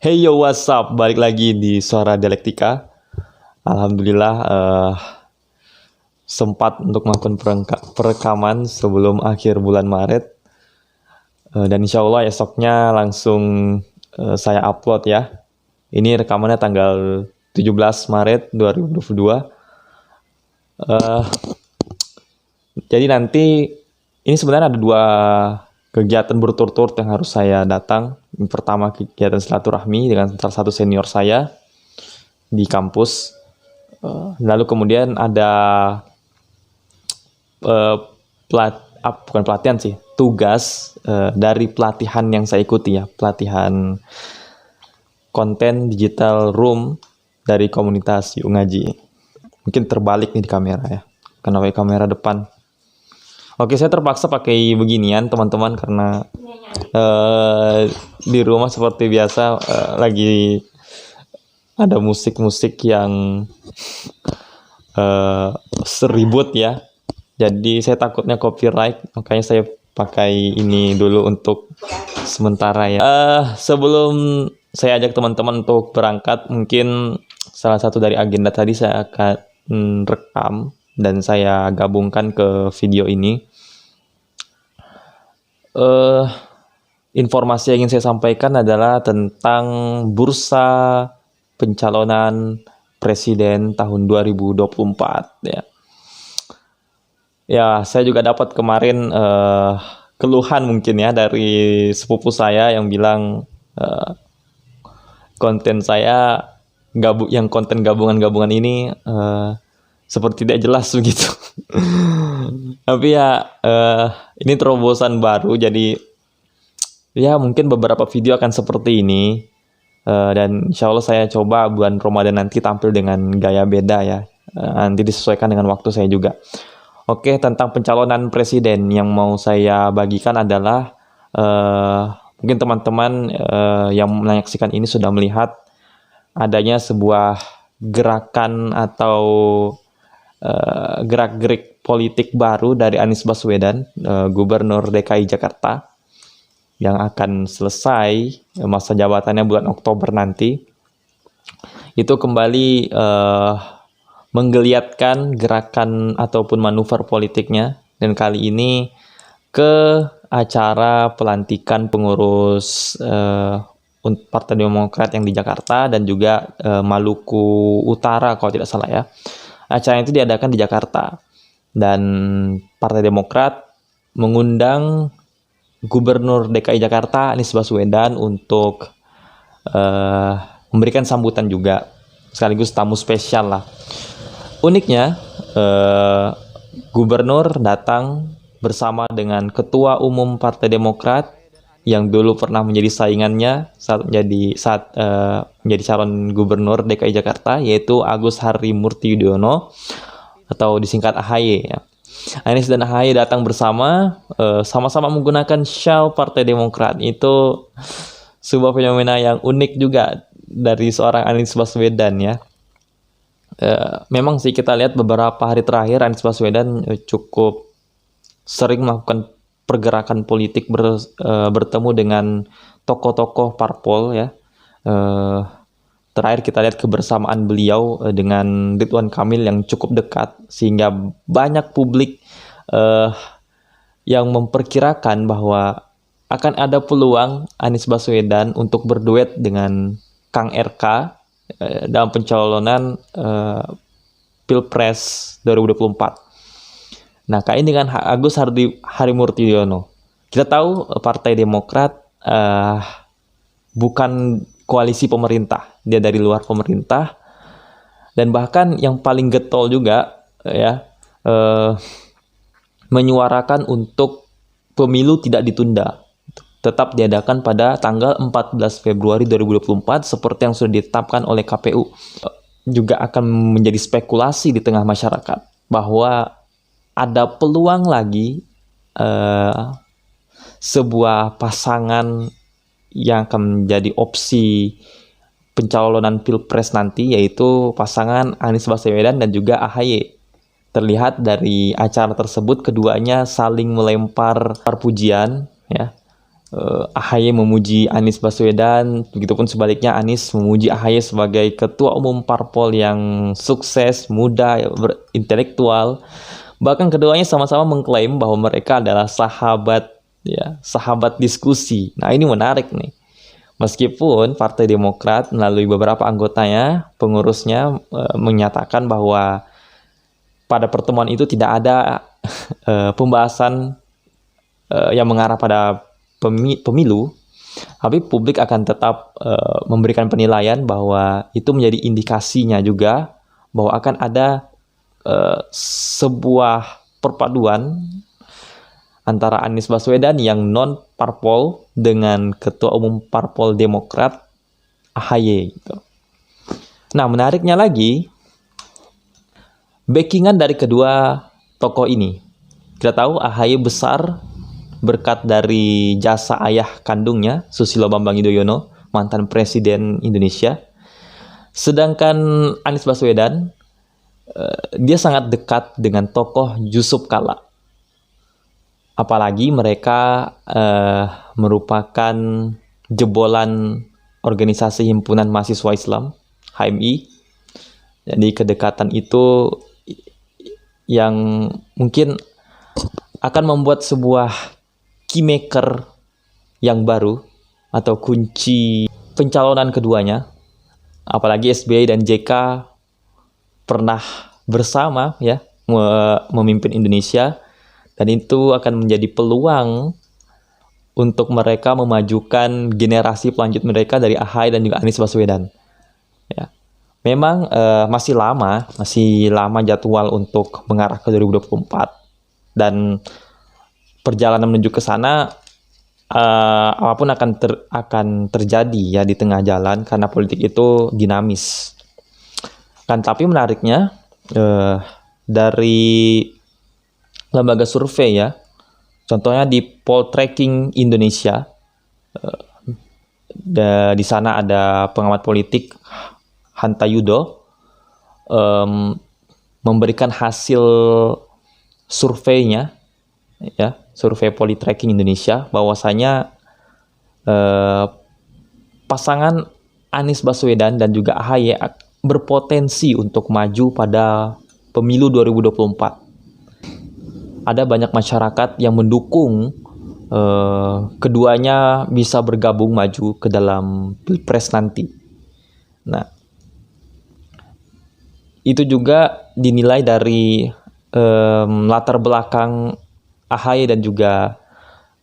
Hey yo, what's up? Balik lagi di Suara Dialektika. Alhamdulillah sempat untuk melakukan perekaman sebelum akhir bulan Maret. Dan insya Allah esoknya langsung saya upload ya. Ini rekamannya tanggal 17 Maret 2022. Jadi nanti ini sebenarnya ada dua kegiatan berturut-turut yang harus saya datang. Yang pertama kegiatan silaturahmi dengan salah satu senior saya di kampus. Lalu kemudian ada bukan pelatihan sih, tugas dari pelatihan yang saya ikuti ya, pelatihan konten digital room dari komunitas Yuk Ngaji. Mungkin terbalik nih di kamera ya, karena pakai kamera depan. Oke, saya terpaksa pakai beginian teman-teman karena di rumah seperti biasa lagi ada musik-musik yang seribut ya. Jadi saya takutnya copyright, makanya saya pakai ini dulu untuk sementara ya. Sebelum saya ajak teman-teman untuk berangkat, mungkin salah satu dari agenda tadi saya akan rekam dan saya gabungkan ke video ini. Informasi yang ingin saya sampaikan adalah tentang bursa pencalonan presiden tahun 2024 ya. Ya, saya juga dapat kemarin keluhan mungkin ya dari sepupu saya yang bilang konten saya yang konten gabungan-gabungan ini seperti tidak jelas begitu. Tapi ya ini terobosan baru, jadi ya mungkin beberapa video akan seperti ini. Dan insya Allah saya coba bulan Ramadan nanti tampil dengan gaya beda ya. Nanti disesuaikan dengan waktu saya juga. Oke, tentang pencalonan presiden yang mau saya bagikan adalah mungkin teman-teman yang menyaksikan ini sudah melihat adanya sebuah gerakan atau gerak-gerik politik baru dari Anies Baswedan, Gubernur DKI Jakarta, yang akan selesai masa jabatannya bulan Oktober nanti. Itu kembali menggeliatkan gerakan ataupun manuver politiknya, dan kali ini ke acara pelantikan pengurus Partai Demokrat yang di Jakarta dan juga Maluku Utara kalau tidak salah ya. Acara itu diadakan di Jakarta dan Partai Demokrat mengundang Gubernur DKI Jakarta Anies Baswedan untuk memberikan sambutan juga, sekaligus tamu spesial lah. Uniknya Gubernur datang bersama dengan Ketua Umum Partai Demokrat yang dulu pernah menjadi saingannya saat menjadi calon Gubernur DKI Jakarta, yaitu Agus Harimurti Yudhoyono atau disingkat AHY ya. Anies dan AHY datang bersama, sama-sama menggunakan shawl Partai Demokrat. Itu sebuah fenomena yang unik juga dari seorang Anies Baswedan ya. Memang sih kita lihat beberapa hari terakhir Anies Baswedan cukup sering melakukan pergerakan politik bertemu dengan tokoh-tokoh parpol ya. Terakhir kita lihat kebersamaan beliau dengan Ridwan Kamil yang cukup dekat, sehingga banyak publik yang memperkirakan bahwa akan ada peluang Anies Baswedan untuk berduet dengan Kang RK dalam pencalonan Pilpres 2024. Nah, kain dengan Agus Harimurti Yudhoyono. Kita tahu Partai Demokrat bukan koalisi pemerintah, dia dari luar pemerintah, dan bahkan yang paling getol juga ya menyuarakan untuk pemilu tidak ditunda, tetap diadakan pada tanggal 14 Februari 2024 seperti yang sudah ditetapkan oleh KPU. Juga akan menjadi spekulasi di tengah masyarakat bahwa ada peluang lagi sebuah pasangan yang akan menjadi opsi pencalonan Pilpres nanti, yaitu pasangan Anies Baswedan dan juga AHY. Terlihat dari acara tersebut keduanya saling melempar pujian ya, AHY memuji Anies Baswedan, begitupun sebaliknya Anies memuji AHY sebagai ketua umum parpol yang sukses, muda, intelektual. Bahkan keduanya sama-sama mengklaim bahwa mereka adalah sahabat, ya, sahabat diskusi. Nah, ini menarik nih. Meskipun Partai Demokrat melalui beberapa anggotanya, pengurusnya menyatakan bahwa pada pertemuan itu tidak ada pembahasan yang mengarah pada pemilu, tapi publik akan tetap memberikan penilaian bahwa itu menjadi indikasinya juga bahwa akan ada sebuah perpaduan antara Anies Baswedan yang non parpol dengan ketua umum parpol Demokrat AHY gitu. Nah, menariknya lagi, backingan dari kedua tokoh ini. Kita tahu AHY besar berkat dari jasa ayah kandungnya, Susilo Bambang Yudhoyono, mantan presiden Indonesia. Sedangkan Anies Baswedan, dia sangat dekat dengan tokoh Yusuf Kala. Apalagi mereka merupakan jebolan organisasi Himpunan Mahasiswa Islam, HMI. Jadi kedekatan itu yang mungkin akan membuat sebuah keymaker yang baru atau kunci pencalonan keduanya. Apalagi SBY dan JK pernah bersama ya memimpin Indonesia, dan itu akan menjadi peluang untuk mereka memajukan generasi pelanjut mereka dari AHY dan juga Anies Baswedan. Ya. Memang masih lama jadwal untuk mengarah ke 2024, dan perjalanan menuju ke sana apapun akan terjadi ya di tengah jalan, karena politik itu dinamis. Kan tapi menariknya dari lembaga survei ya, contohnya di Poltreking Indonesia, di sana ada pengamat politik Hanta Yudo memberikan hasil surveinya ya, survei Poltreking Indonesia, bahwasanya pasangan Anies Baswedan dan juga AHY berpotensi untuk maju pada pemilu 2024. Ada banyak masyarakat yang mendukung keduanya bisa bergabung maju ke dalam Pilpres nanti. Nah, itu juga dinilai dari latar belakang AHY dan juga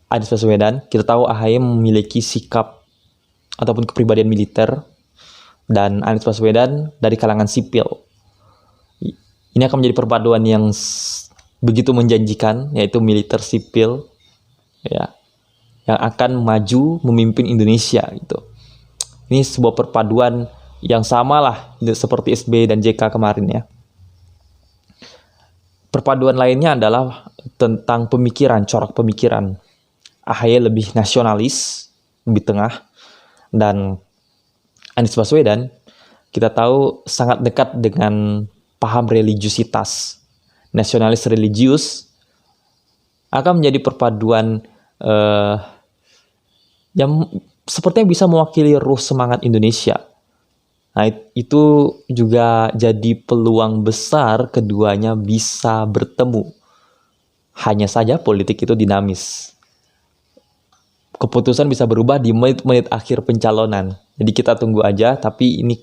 Anies Baswedan. Kita tahu AHY memiliki sikap ataupun kepribadian militer, dan Anies Baswedan dari kalangan sipil. Ini akan menjadi perpaduan yang begitu menjanjikan, yaitu militer sipil ya, yang akan maju memimpin Indonesia gitu. Ini sebuah perpaduan yang sama lah seperti SBY dan JK kemarin ya. Perpaduan lainnya adalah tentang pemikiran, corak pemikiran. AHY lebih nasionalis, lebih tengah, dan Anies Baswedan kita tahu sangat dekat dengan paham religiusitas. Nasionalis religius akan menjadi perpaduan yang sepertinya bisa mewakili ruh semangat Indonesia. Nah, itu juga jadi peluang besar keduanya bisa bertemu. Hanya saja politik itu dinamis. Keputusan bisa berubah di menit-menit akhir pencalonan. Jadi kita tunggu aja, tapi ini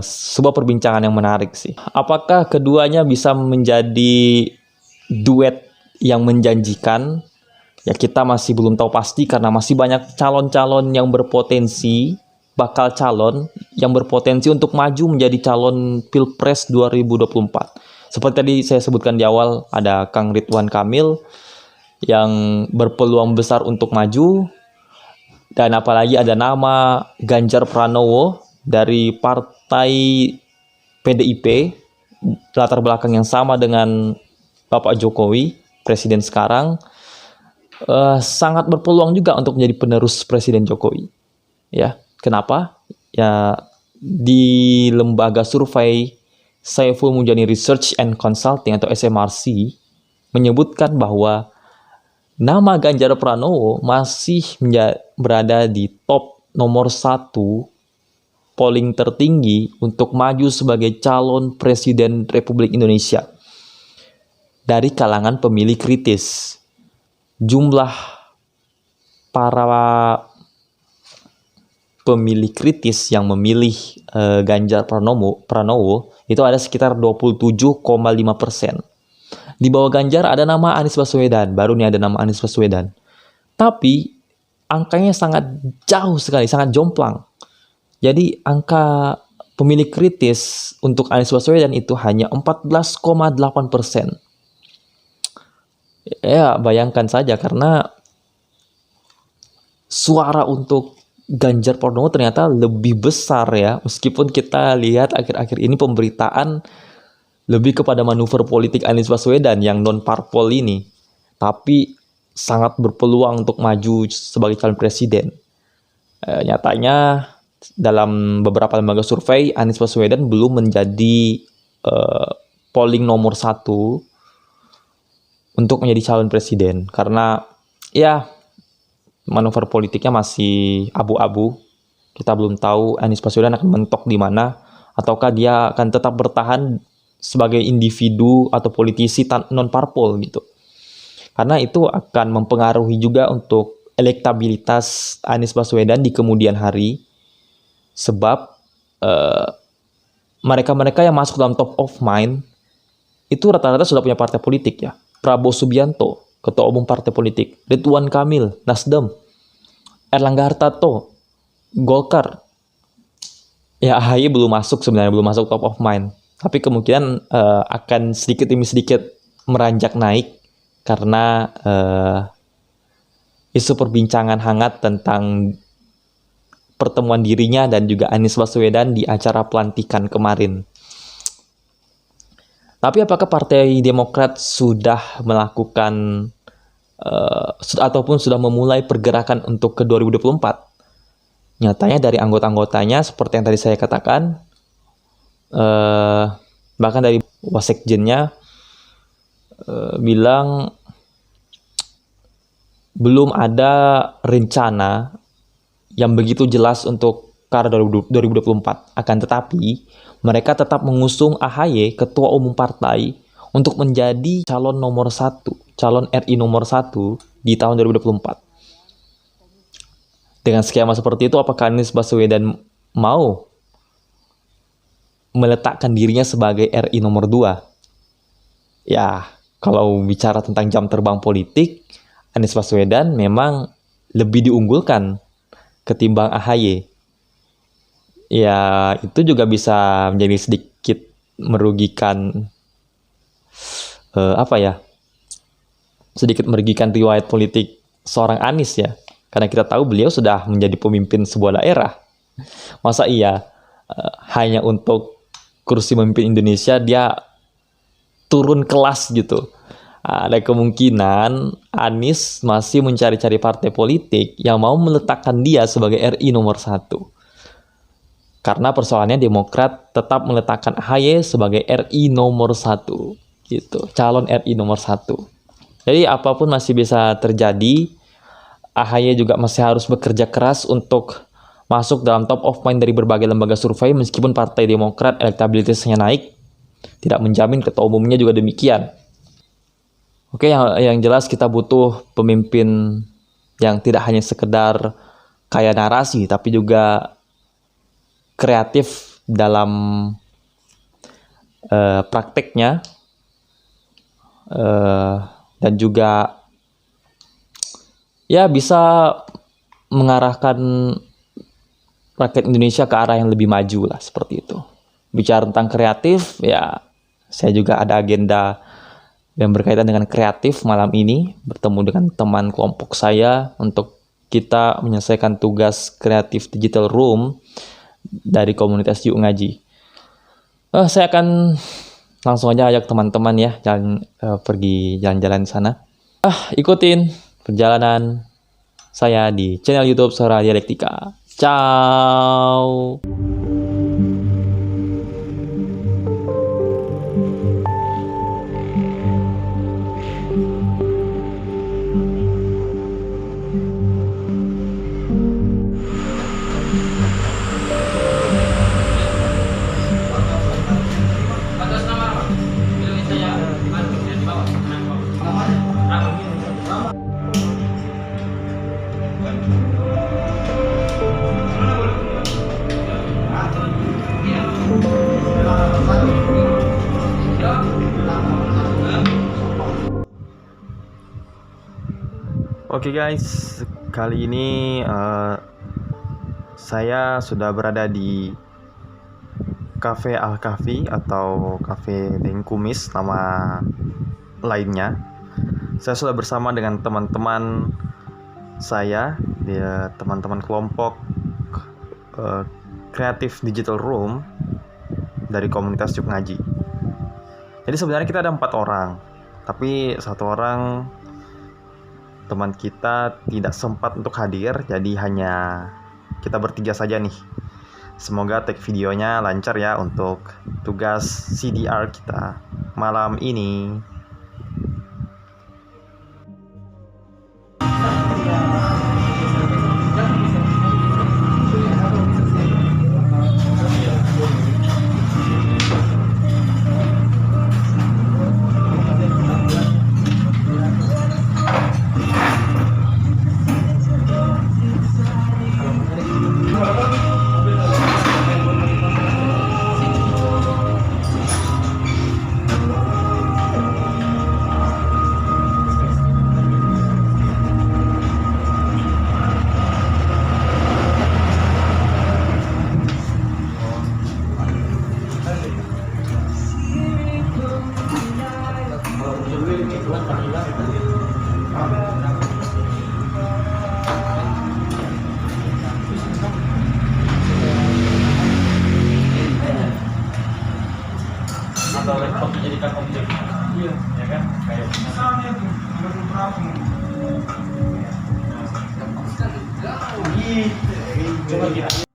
sebuah perbincangan yang menarik sih. Apakah keduanya bisa menjadi duet yang menjanjikan? Ya, kita masih belum tahu pasti karena masih banyak calon-calon yang berpotensi, bakal calon yang berpotensi untuk maju menjadi calon Pilpres 2024. Seperti tadi saya sebutkan di awal, ada Kang Ridwan Kamil yang berpeluang besar untuk maju, dan apalagi ada nama Ganjar Pranowo dari partai PDIP, latar belakang yang sama dengan Bapak Jokowi, presiden sekarang, sangat berpeluang juga untuk menjadi penerus Presiden Jokowi. Ya, kenapa? Ya, di lembaga survei Saiful Mujani Research and Consulting atau SMRC menyebutkan bahwa nama Ganjar Pranowo masih berada di top nomor 1 polling tertinggi untuk maju sebagai calon presiden Republik Indonesia dari kalangan pemilih kritis. Jumlah para pemilih kritis yang memilih Ganjar Pranowo itu ada sekitar 27,5%. Di bawah Ganjar ada nama Anies Baswedan, baru nih ada nama Anies Baswedan. Tapi angkanya sangat jauh sekali, sangat jomplang. Jadi angka pemilih kritis untuk Anies Baswedan itu hanya 14,8%. Ya, bayangkan saja karena suara untuk Ganjar Pranowo ternyata lebih besar ya, meskipun kita lihat akhir-akhir ini pemberitaan lebih kepada manuver politik Anies Baswedan yang non-parpol ini, tapi sangat berpeluang untuk maju sebagai calon presiden. Nyatanya dalam beberapa lembaga survei, Anies Baswedan belum menjadi polling nomor 1 untuk menjadi calon presiden, karena ya manuver politiknya masih abu-abu. Kita belum tahu Anies Baswedan akan mentok di mana, ataukah dia akan tetap bertahan sebagai individu atau politisi non-parpol gitu. Karena itu akan mempengaruhi juga untuk elektabilitas Anies Baswedan di kemudian hari. Sebab mereka-mereka yang masuk dalam top of mind itu rata-rata sudah punya partai politik ya. Prabowo Subianto, Ketua Umum Partai Politik, Ridwan Kamil, Nasdem, Erlangga Hartarto, Golkar. Ya, AHY belum masuk sebenarnya, belum masuk top of mind. Tapi kemungkinan akan sedikit demi sedikit meranjak naik karena isu perbincangan hangat tentang pertemuan dirinya dan juga Anies Baswedan di acara pelantikan kemarin. Tapi apakah Partai Demokrat sudah melakukan ataupun sudah memulai pergerakan untuk ke 2024? Nyatanya dari anggota-anggotanya seperti yang tadi saya katakan, bahkan dari wasekjennya bilang belum ada rencana yang begitu jelas untuk ke arah 2024. Akan tetapi mereka tetap mengusung AHY, Ketua Umum Partai, untuk menjadi calon nomor 1, calon RI nomor 1 di tahun 2024. Dengan skema seperti itu, apakah Anies Baswedan mau meletakkan dirinya sebagai RI nomor 2? Ya, kalau bicara tentang jam terbang politik, Anies Baswedan memang lebih diunggulkan ketimbang AHY. Ya, itu juga bisa menjadi sedikit merugikan sedikit merugikan riwayat politik seorang Anies ya. Karena kita tahu beliau sudah menjadi pemimpin sebuah daerah. Masa iya hanya untuk kursi memimpin Indonesia dia turun kelas gitu. Ada kemungkinan Anies masih mencari-cari partai politik yang mau meletakkan dia sebagai RI nomor 1. Karena persoalannya Demokrat tetap meletakkan AHY sebagai RI nomor 1 gitu, calon RI nomor 1. Jadi apapun masih bisa terjadi. AHY juga masih harus bekerja keras untuk masuk dalam top of mind dari berbagai lembaga survei, meskipun Partai Demokrat elektabilitasnya naik, tidak menjamin ketua umumnya juga demikian. Oke, yang jelas kita butuh pemimpin yang tidak hanya sekedar kaya narasi, tapi juga kreatif dalam prakteknya, dan juga ya bisa mengarahkan rakyat Indonesia ke arah yang lebih maju lah, seperti itu. Bicara tentang kreatif, ya saya juga ada agenda yang berkaitan dengan kreatif malam ini, bertemu dengan teman kelompok saya untuk kita menyelesaikan tugas kreatif digital room dari komunitas Yuk Ngaji. Saya akan langsung aja ajak teman-teman ya pergi jalan-jalan di sana. Ikutin perjalanan saya di channel YouTube Suara Dialektika. Ciao. Oke guys, kali ini saya sudah berada di Cafe Al-Kahfi atau Cafe Dengkumis nama lainnya. Saya sudah bersama dengan teman-teman saya, teman-teman kelompok Creative Digital Room dari komunitas Cuk Ngaji. Jadi sebenarnya kita ada 4 orang, tapi 1 orang teman kita tidak sempat untuk hadir, jadi hanya kita bertiga saja nih. Semoga take videonya lancar ya untuk tugas CDR kita malam ini. Atau laptop dijadikan objek, iya, ya kan? Kayak misalnya tuh ada beberapa. Coba kita.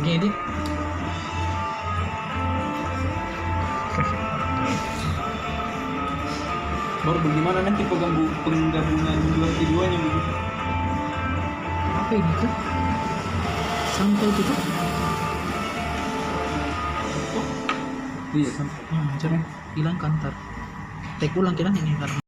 Begini baru bagaimana nanti penggabungan keduanya begitu? Apa ini tuh? Sampel itu tuh? Iya sampel. Jangan hilangkan ntar. Tek ulang kira ini karena